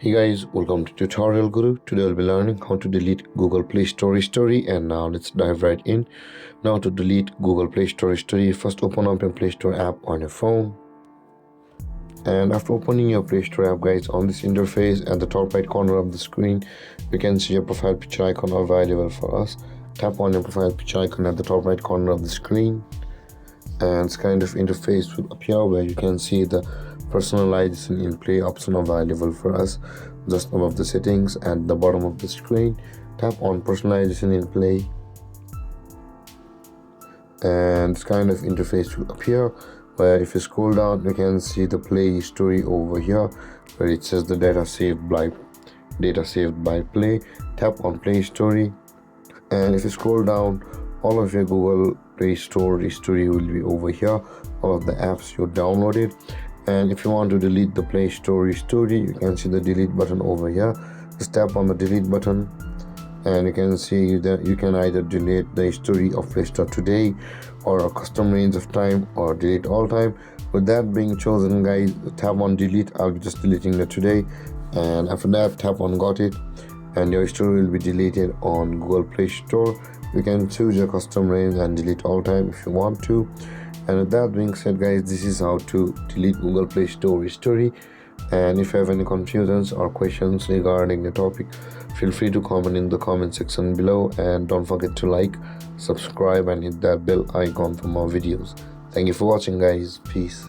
Hey guys, welcome to Tutorial Guru. Today I'll be learning how to delete Google Play Store history, and now let's dive right in. Now to delete Google Play Store history, first open up your Play Store app on your phone. And after opening your Play Store app, guys, on this interface at the top right corner of the screen, you can see your profile picture icon available for us. Tap on your profile picture icon at the top right corner of the screen, and this kind of interface will appear where you can see the personalization in play option available for us just above the settings at the bottom of the screen. Tap on personalization in play, and this kind of interface will appear where if you scroll down you can see the play history over here where it says the data saved by play. Tap on play history, and if you scroll down, all of your Google Play Store history will be over here, all of the apps you downloaded. And if you want to delete the Play Store history, you can see the delete button over here. Just tap on the delete button, and you can see that you can either delete the history of Play Store today, or a custom range of time, or delete all time. With that being chosen, guys, tap on delete. I'll be just deleting the today, and after that tap on got it, and your history will be deleted on Google Play Store. You can choose your custom range and delete all time if you want to. And with that being said, guys, this is how to delete Google Play Store history. And if you have any confusions or questions regarding the topic, feel free to comment in the comment section below, and don't forget to like, subscribe and hit that bell icon for more videos. Thank you for watching, guys. Peace.